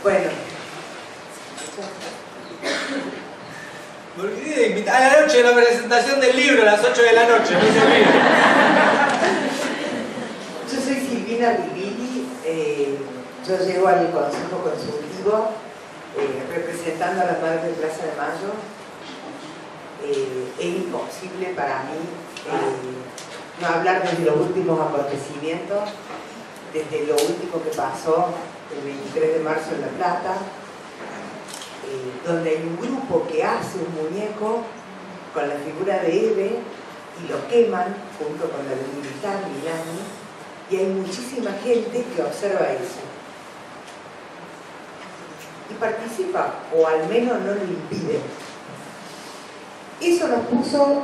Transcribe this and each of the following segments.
Bueno. A la noche la presentación del libro a las 8 de la noche, no se olvide. Yo soy Silvina Rivili, yo llego al Consejo Consultivo representando a las Madres de Plaza de Mayo. Es imposible para mí no hablar desde los últimos acontecimientos, desde lo último que pasó el 23 de marzo en La Plata, donde hay un grupo que hace un muñeco con la figura de Eve y lo queman junto con la del militar Milani, y hay muchísima gente que observa eso y participa, o al menos no lo impide. Eso nos puso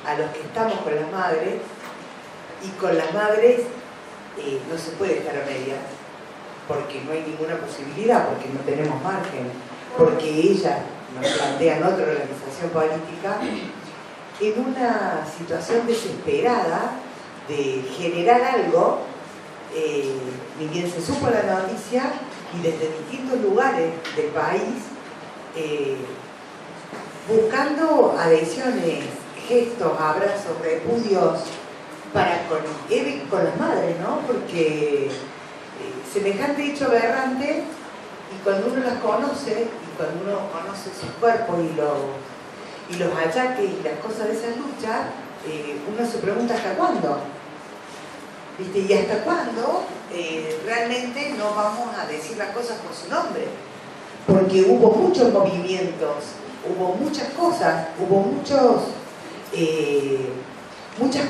a los que estamos con las madres, y con las madres no se puede estar a medias, porque no hay ninguna posibilidad, porque no tenemos margen, porque ellas nos plantean otra organización política en una situación desesperada de generar algo, ni bien se supo la noticia, y desde distintos lugares del país, buscando adhesiones, gestos, abrazos, repudios para con Eve y con las madres, ¿no? Porque semejante hecho aberrante, y cuando uno las conoce, y cuando uno conoce sus cuerpos y los achaques y las cosas de esas luchas, uno se pregunta ¿hasta cuándo? ¿Viste? ¿Y hasta cuándo realmente no vamos a decir las cosas por su nombre? Porque hubo muchos movimientos, hubo muchas cosas, hubo muchas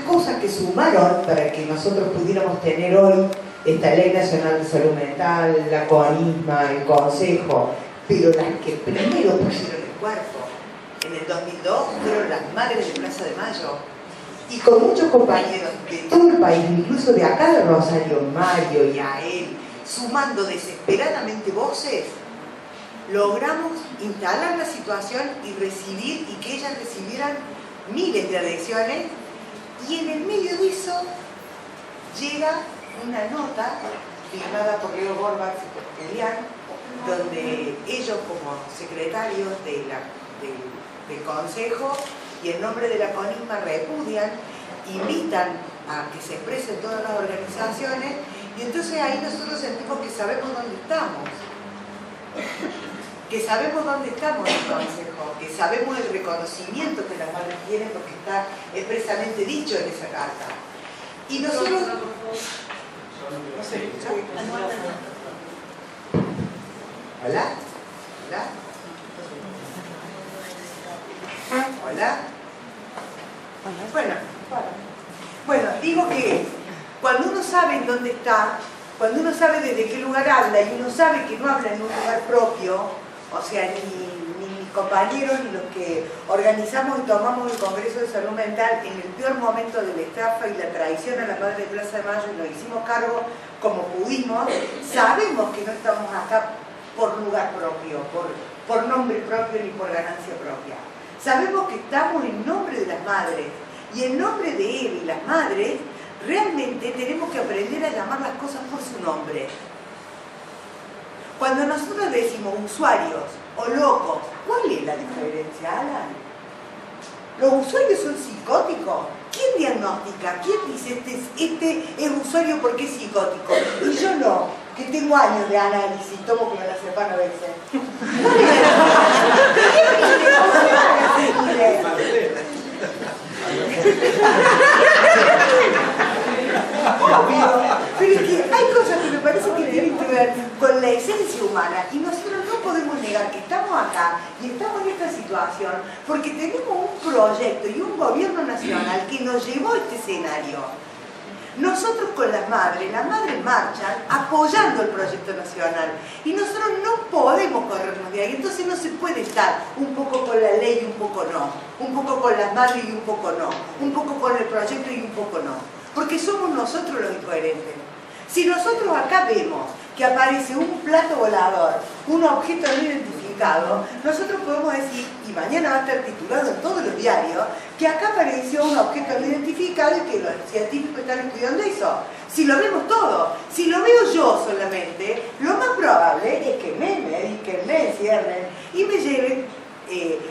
cosas que sumaron para que nosotros pudiéramos tener hoy esta Ley Nacional de Salud Mental, la CONISMA, el Consejo, pero las que primero pusieron el cuerpo en el 2002 fueron las Madres de Plaza de Mayo, y con muchos compañeros de todo el país, incluso de acá de Rosario, Mario y a él, sumando desesperadamente voces, logramos instalar la situación y recibir, y que ellas recibieran miles de adhesiones, y en el medio de eso llega una nota firmada por Leo Gorbach y por Elian, donde ellos como secretarios del Consejo y en nombre de la CONISMA repudian, invitan a que se expresen todas las organizaciones, y entonces ahí nosotros sentimos que sabemos dónde estamos. Que sabemos dónde estamos en el Consejo, que sabemos el reconocimiento que las madres tienen, porque está expresamente dicho en esa carta. Y nosotros... No sé, ¿hola? ¿Hola? ¿Hola? Bueno, digo que cuando uno sabe en dónde está, cuando uno sabe desde qué lugar habla, y uno sabe que no habla en un lugar propio, o sea, ni mis compañeros ni los que organizamos y tomamos el Congreso de Salud Mental en el peor momento de la estafa y la traición a las Madres de Plaza de Mayo, y nos hicimos cargo como pudimos, sabemos que no estamos acá por lugar propio, por nombre propio ni por ganancia propia. Sabemos que estamos en nombre de las madres, y en nombre de Eve y las madres realmente tenemos que aprender a llamar las cosas por su nombre. Cuando nosotros decimos usuarios o locos, ¿cuál es la diferencia, Alan? ¿Los usuarios son psicóticos? ¿Quién diagnostica? ¿Quién dice este es usuario porque es psicótico? Y yo no, que tengo años de análisis, tomo clonazepam a veces. Pero es que hay cosas que me parece que tienen que ver con la esencia humana, y nosotros no podemos negar que estamos acá y estamos en esta situación porque tenemos un proyecto y un gobierno nacional que nos llevó a este escenario. Nosotros con las madres marchan apoyando el proyecto nacional, y nosotros no podemos corrernos de ahí. Entonces no se puede estar un poco con la ley y un poco no, un poco con las madres y un poco no, un poco con el proyecto y un poco no, porque somos nosotros los incoherentes. Si nosotros acá vemos que aparece un plato volador, un objeto no identificado, publicado, nosotros podemos decir, y mañana va a estar titulado en todos los diarios, que acá apareció un objeto no identificado y que los científicos están estudiando eso. Si lo vemos todo, si lo veo yo solamente, lo más probable es que me mediquen, me encierren y me lleven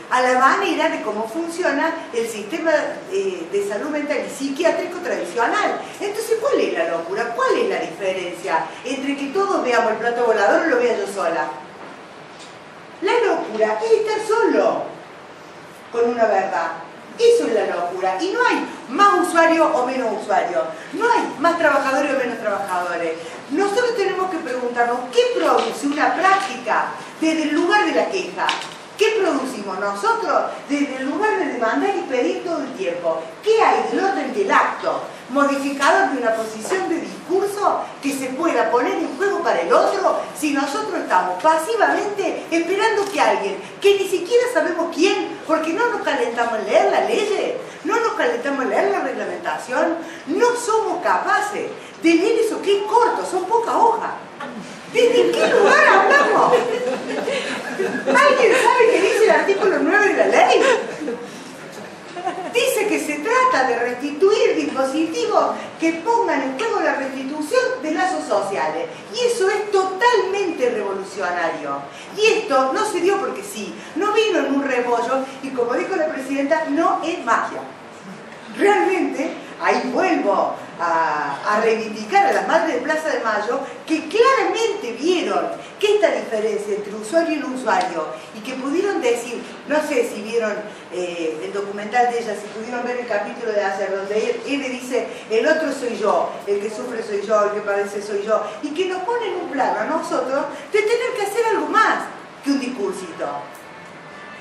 a la manera de cómo funciona el sistema de salud mental y psiquiátrico tradicional. Entonces, ¿cuál es la locura? ¿Cuál es la diferencia entre que todos veamos el plato volador o lo vea yo sola? La locura es estar solo con una verdad. Eso es la locura. Y no hay más usuarios o menos usuarios. No hay más trabajadores o menos trabajadores. Nosotros tenemos que preguntarnos qué produce una práctica desde el lugar de la queja. ¿Qué producimos nosotros desde el lugar de demandar y pedir todo el tiempo? ¿Qué hay del orden del acto modificador de una posición de discurso que se pueda poner en juego para el otro si nosotros estamos pasivamente esperando que alguien, que ni siquiera sabemos quién, porque no nos calentamos en leer la ley, no nos calentamos en leer la reglamentación, no somos capaces de leer eso que es corto, son pocas hojas? ¿Desde qué lugar hablamos? ¿Alguien sabe qué dice el artículo 9 de la ley? Dice que se trata de restituir dispositivos que pongan en juego la restitución de lazos sociales. Y eso es totalmente revolucionario. Y esto no se dio porque sí, no vino en un rebollo y, como dijo la presidenta, no es magia. Realmente, ahí vuelvo a reivindicar a las madres de Plaza de Mayo que claramente vieron que esta diferencia entre usuario y no usuario y que pudieron decir, no sé si vieron el documental de ella, si pudieron ver el capítulo de ayer donde él le dice, el otro soy yo, el que sufre soy yo, el que padece soy yo, y que nos pone en un plano a nosotros de tener que hacer algo más que un discursito.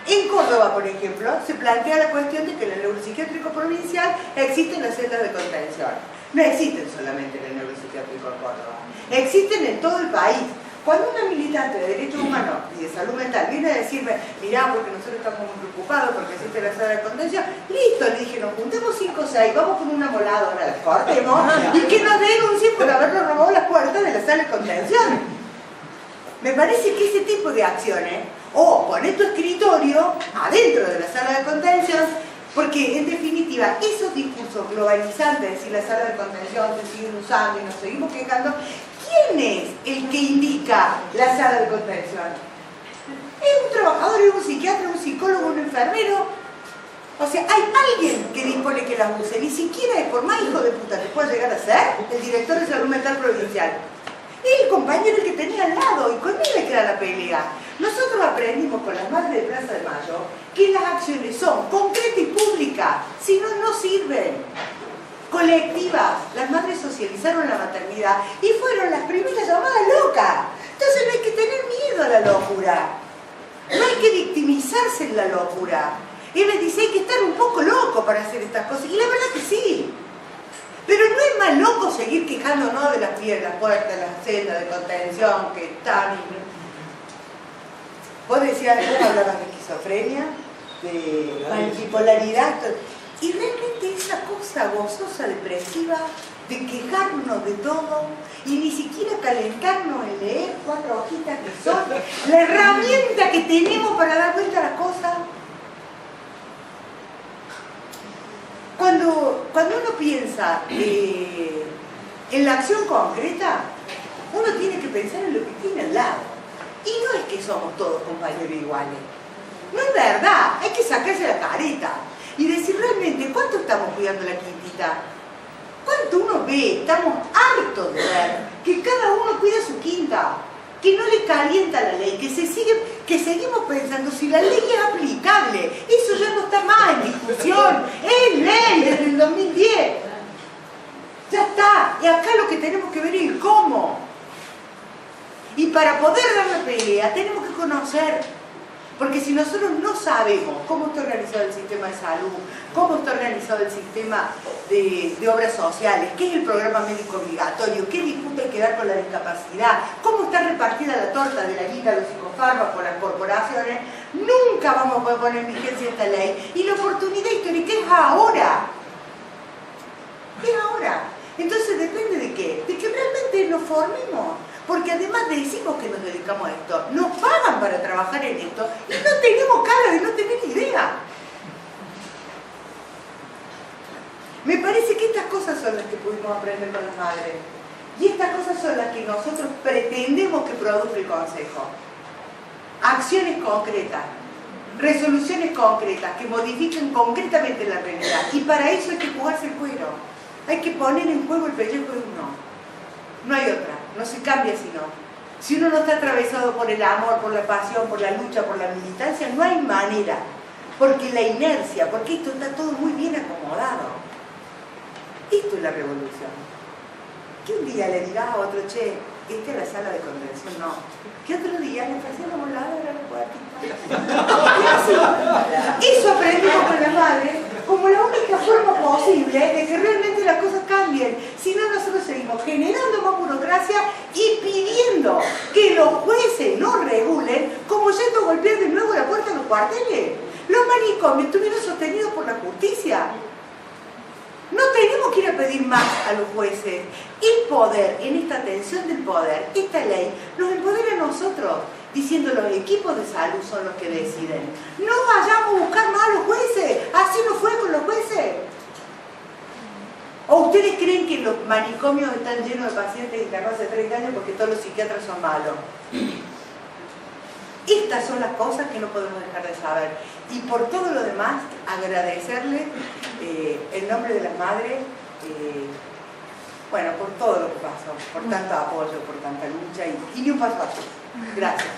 En Córdoba, por ejemplo, se plantea la cuestión de que en el neuropsiquiátrico provincial existen las celdas de contención. No existen solamente en el neuropsiquiátrico de Córdoba, existen en todo el país. Cuando una militante de derechos humanos y de salud mental viene a decirme, mirá, porque nosotros estamos muy preocupados porque existe la sala de contención, listo, le dije, nos juntemos 5 o 6, vamos con una moladora, las cortemos y que nos denuncien por habernos robado las puertas de la sala de contención. Me parece que ese tipo de acciones, o poner tu escritorio adentro de la sala de contención, porque en definitiva esos discursos globalizantes, es decir, la sala de contención se siguen usando y nos seguimos quejando, ¿quién es el que indica la sala de contención? ¿Es un trabajador, es un psiquiatra, un psicólogo, un enfermero? O sea, hay alguien que dispone que las use, ni siquiera es por más hijo de puta que pueda llegar a ser el director de salud mental provincial. El compañero el que tenía al lado, y con él le queda la pelea. Nosotros aprendimos con las madres de Plaza de Mayo que las acciones son concretas y públicas, si no, no sirven. Colectivas, las madres socializaron la maternidad y fueron las primeras llamadas locas. Entonces no hay que tener miedo a la locura, no hay que victimizarse en la locura. Él me dice, hay que estar un poco loco para hacer estas cosas, y la verdad que sí. Pero no es más loco seguir quejándonos de las puertas, las celdas de contención que están. Vos decías, vos hablabas de esquizofrenia, de bipolaridad, y realmente esa cosa gozosa, depresiva, de quejarnos de todo y ni siquiera calentarnos en leer 4 hojitas que son la herramienta que tenemos para dar cuenta de las cosas. Cuando uno piensa en la acción concreta, uno tiene que pensar en lo que tiene al lado. Y no es que somos todos compañeros iguales. No es verdad, hay que sacarse la careta y decir realmente cuánto estamos cuidando la quintita. ¿Cuánto uno ve? Estamos hartos de ver que cada uno cuida su quinta, que no le calienta la ley, que seguimos pensando si la ley es aplicable. Eso ya no está más en discusión, es ley desde el 2010. Ya está, y acá lo que tenemos que ver es el cómo. Y para poder dar la pelea tenemos que conocer. Porque si nosotros no sabemos cómo está organizado el sistema de salud, cómo está organizado el sistema de obras sociales, qué es el programa médico obligatorio, qué disputa hay que dar con la discapacidad, cómo está repartida la torta de la guita, los psicofármacos, las corporaciones, nunca vamos a poder poner en vigencia esta ley. Y la oportunidad histórica es ahora. Es ahora. Entonces depende de qué, de que realmente nos formemos. porque además decimos que nos dedicamos a esto, nos pagan para trabajar en esto y no tenemos cara de no tener idea. Me parece que estas cosas son las que pudimos aprender con las madres. Y estas cosas son las que nosotros pretendemos que produzca el Consejo. Acciones concretas, resoluciones concretas, que modifiquen concretamente la realidad. Y para eso hay que jugarse el cuero. Hay que poner en juego el pellejo de uno. No hay otra, no se cambia si no. Si uno no está atravesado por el amor, por la pasión, por la lucha, por la militancia, no hay manera. Porque la inercia, porque esto está todo muy bien acomodado. Esto es la revolución. Que un día le digas a otro, che, a la sala de convención, no. Que otro día le ofrecemos un lado de la puertita. Eso aprendimos con la madre como la única forma posible de que realmente las cosas cambien. Si no, nosotros seguimos generando más burocracia y pidiendo que los jueces no regulen, como yendo a golpear de nuevo la puerta de los cuarteles. Los manicomios estuvieron sostenidos por la justicia. No tenemos que ir a pedir más a los jueces. El poder, en esta tensión del poder, esta ley nos empodera a nosotros, diciendo los equipos de salud son los que deciden. No vayamos a buscar más a los jueces. Así no fue con los jueces. ¿O ustedes creen que los manicomios están llenos de pacientes internados hace 30 años porque todos los psiquiatras son malos? Estas son las cosas que no podemos dejar de saber. Y por todo lo demás, agradecerle en nombre de las madres, bueno, por todo lo que pasó, por tanto apoyo, por tanta lucha y ni un paso atrás. Gracias.